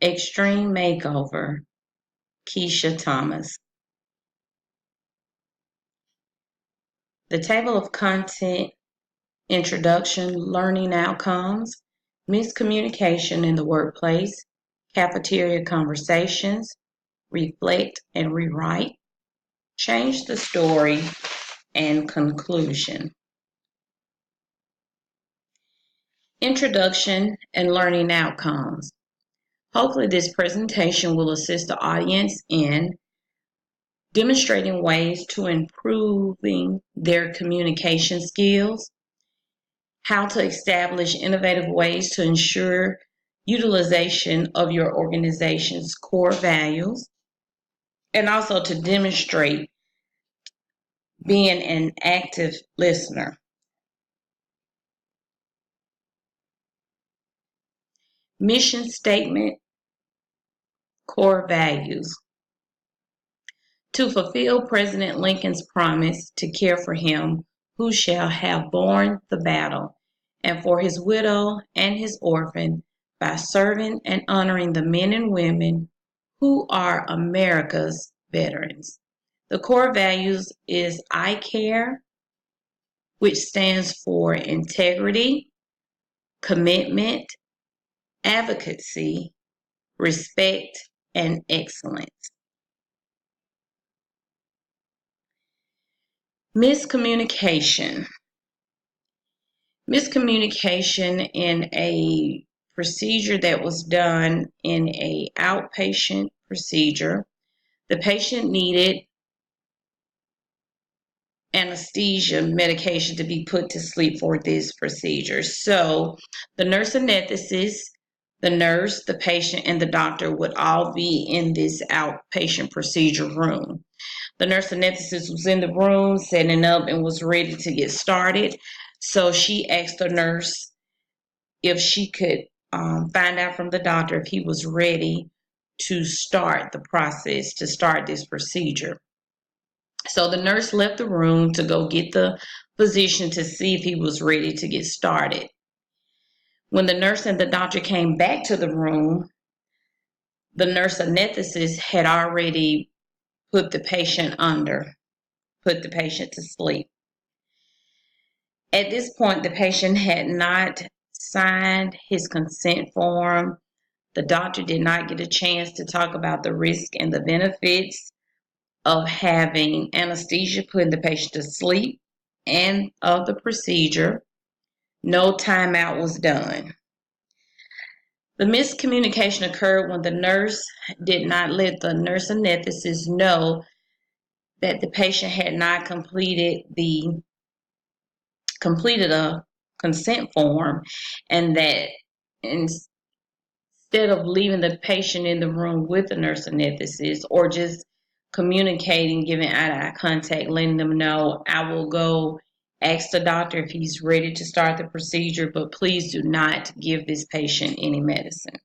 X-Treme Makeover, Keisha Thomas. The table of content, introduction, learning outcomes, miscommunication in the workplace, cafeteria conversations, reflect and rewrite, change the story, and conclusion. Introduction and learning outcomes. Hopefully this presentation will assist the audience in demonstrating ways to improving their communication skills, how to establish innovative ways to ensure utilization of your organization's core values, and also to demonstrate being an active listener. Mission statement, core values. To fulfill President Lincoln's promise to care for him who shall have borne the battle, and for his widow and his orphan, by serving and honoring the men and women who are America's veterans. The core values is I care, which stands for integrity, commitment, advocacy, respect, and excellence. Miscommunication. Miscommunication in a procedure that was done in a outpatient procedure. The patient needed anesthesia medication to be put to sleep for this procedure. So the nurse anesthetist, the nurse, the patient, and the doctor would all be in this outpatient procedure room. The nurse anesthetist was in the room setting up and was ready to get started. So she asked the nurse if she could find out from the doctor if he was ready to start the process, to start this procedure. So the nurse left the room to go get the physician to see if he was ready to get started. When the nurse and the doctor came back to the room, the nurse anesthetist had already put the patient to sleep. At this point, the patient had not signed his consent form. The doctor did not get a chance to talk about the risk and the benefits of having anesthesia, putting the patient to sleep, and of the procedure. No timeout was done. The miscommunication occurred when the nurse did not let the nurse anesthetist know that the patient had not completed a consent form, and that instead of leaving the patient in the room with the nurse anesthetist or just communicating, giving eye-to-eye contact, letting them know, I will go ask the doctor if he's ready to start the procedure, but please do not give this patient any medicine.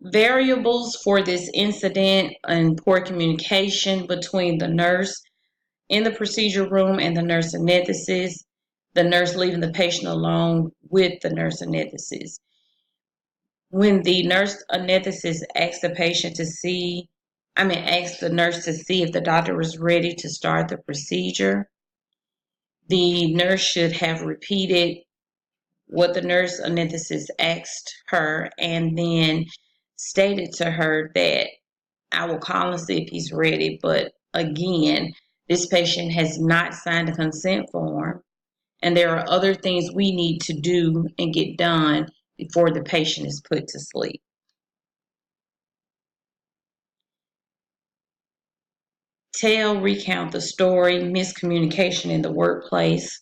Variables for this incident and poor communication between the nurse in the procedure room and the nurse anesthetist, the nurse leaving the patient alone with the nurse anesthetist. When the nurse anesthetist asked the nurse to see if the doctor was ready to start the procedure, the nurse should have repeated what the nurse anesthetist asked her and then stated to her that I will call and see if he's ready. But again, this patient has not signed a consent form, and there are other things we need to do and get done before the patient is put to sleep. Recount the story, miscommunication in the workplace.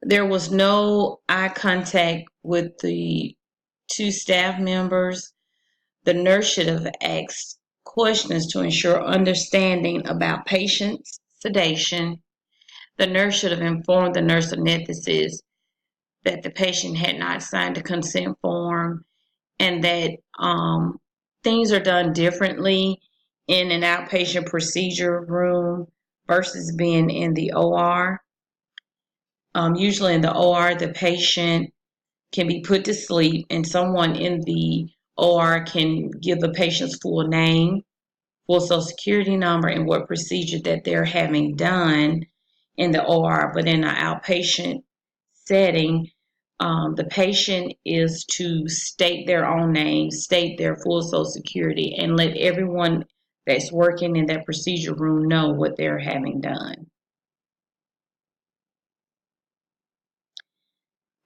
There was no eye contact with the two staff members. The nurse should have asked questions to ensure understanding about patient's sedation. The nurse should have informed the nurse anesthetist that the patient had not signed a consent form and that things are done differently in an outpatient procedure room versus being in the OR. Usually in the OR, the patient can be put to sleep, and someone in the OR can give the patient's full name, full social security number, and what procedure that they're having done in the OR. But in an outpatient setting, the patient is to state their own name, state their full social security, and let everyone that's working in that procedure room know what they're having done.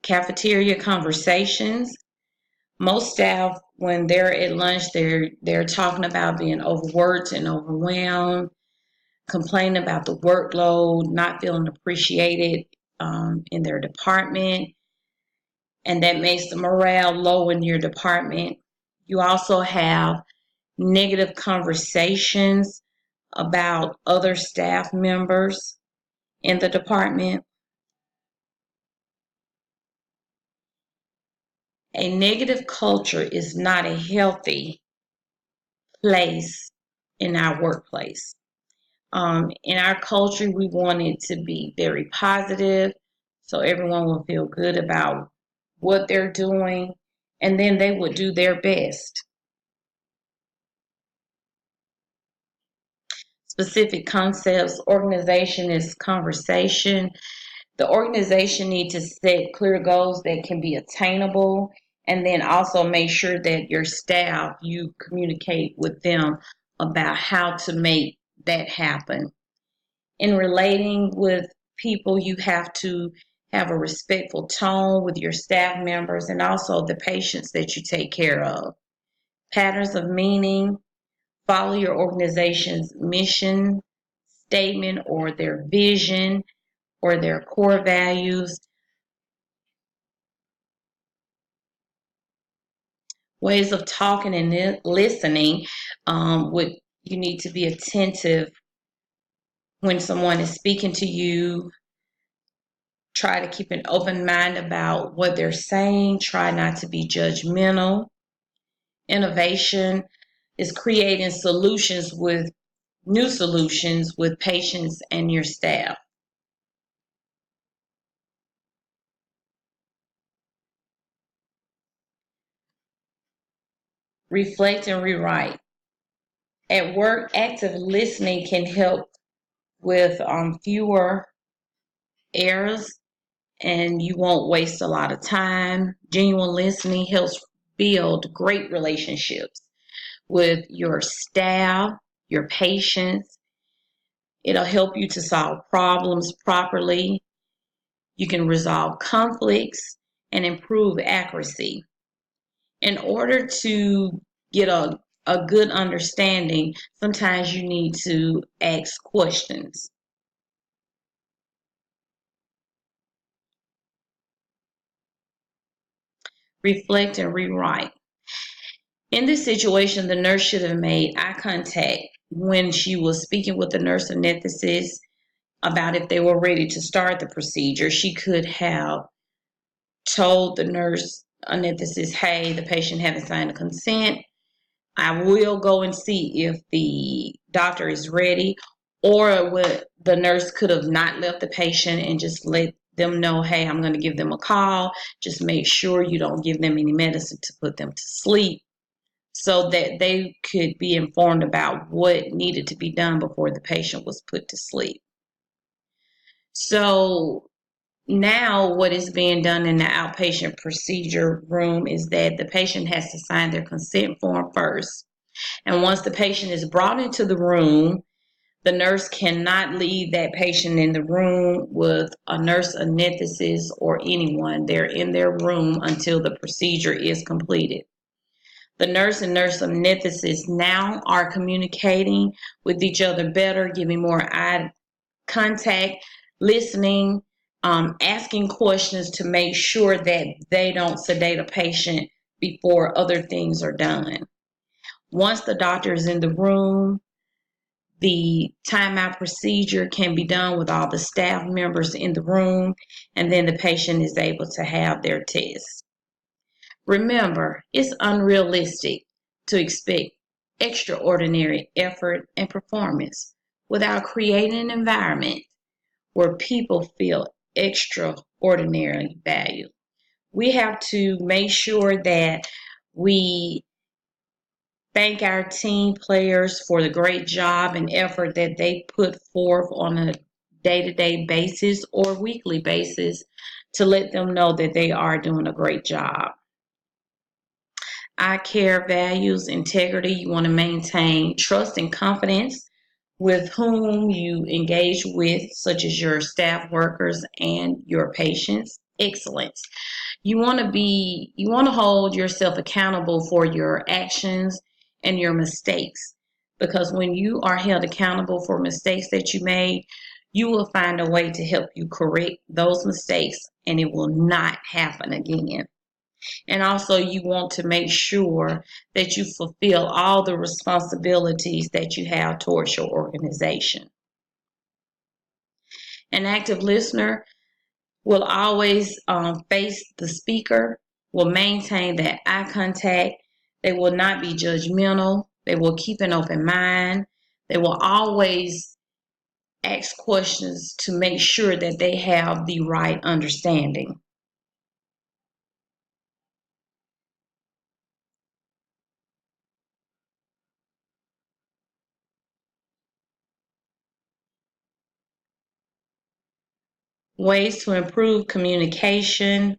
Cafeteria conversations. Most staff, when they're at lunch, they're talking about being overworked and overwhelmed, complaining about the workload, not feeling appreciated in their department, and that makes the morale low in your department. You also have negative conversations about other staff members in the department. A negative culture is not a healthy place in our workplace. In our culture, we want it to be very positive, so everyone will feel good about what they're doing, and then they would do their best. Specific concepts. Organization is conversation. The organization needs to set clear goals that can be attainable, and then also make sure that your staff, you communicate with them about how to make that happen. In relating with people, you have to have a respectful tone with your staff members and also the patients that you take care of. Patterns of meaning. Follow your organization's mission statement or their vision or their core values. Ways of talking and listening. You need to be attentive when someone is speaking to you. Try to keep an open mind about what they're saying. Try not to be judgmental. Innovation is creating new solutions with patients and your staff. Reflect and rewrite. At work, active listening can help with fewer errors, and you won't waste a lot of time. Genuine listening helps build great relationships with your staff, your patients. It'll help you to solve problems properly. You can resolve conflicts and improve accuracy. In order to get a good understanding, sometimes you need to ask questions. Reflect and rewrite. In this situation, the nurse should have made eye contact when she was speaking with the nurse anesthetist about if they were ready to start the procedure. She could have told the nurse anesthetist, hey, the patient hasn't signed a consent. I will go and see if the doctor is ready. Or the nurse could have not left the patient and just let them know, hey, I'm going to give them a call. Just make sure you don't give them any medicine to put them to sleep, so that they could be informed about what needed to be done before the patient was put to sleep. So now what is being done in the outpatient procedure room is that the patient has to sign their consent form first. And once the patient is brought into the room, the nurse cannot leave that patient in the room with a nurse anesthetist or anyone. They're in their room until the procedure is completed. The nurse and nurse anesthetist now are communicating with each other better, giving more eye contact, listening, asking questions to make sure that they don't sedate a patient before other things are done. Once the doctor is in the room, the timeout procedure can be done with all the staff members in the room, and then the patient is able to have their test. Remember, it's unrealistic to expect extraordinary effort and performance without creating an environment where people feel extraordinary value. We have to make sure that we thank our team players for the great job and effort that they put forth on a day-to-day basis or weekly basis to let them know that they are doing a great job. Eye care values integrity. You want to maintain trust and confidence with whom you engage with, such as your staff workers and your patients. Excellence. You want to hold yourself accountable for your actions and your mistakes, because when you are held accountable for mistakes that you made, you will find a way to help you correct those mistakes and it will not happen again. And also, you want to make sure that you fulfill all the responsibilities that you have towards your organization. An active listener will always face the speaker, will maintain that eye contact. They will not be judgmental. They will keep an open mind. They will always ask questions to make sure that they have the right understanding. Ways to improve communication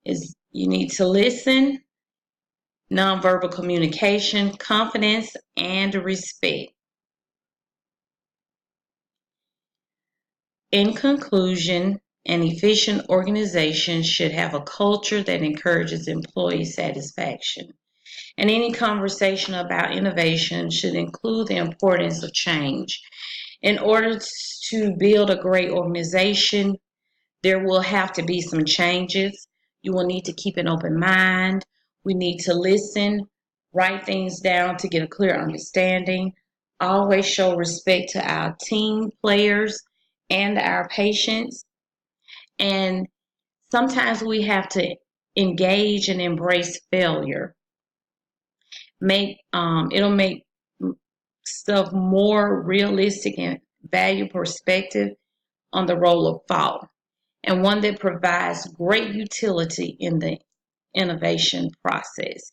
is you need to listen, nonverbal communication, confidence, and respect. In conclusion, an efficient organization should have a culture that encourages employee satisfaction. And any conversation about innovation should include the importance of change. In order to build a great organization, there will have to be some changes. You will need to keep an open mind. We need to listen, write things down to get a clear understanding. Always show respect to our team players and our patients. And sometimes we have to engage and embrace failure. It'll make stuff more realistic and value perspective on the role of thought, and one that provides great utility in the innovation process.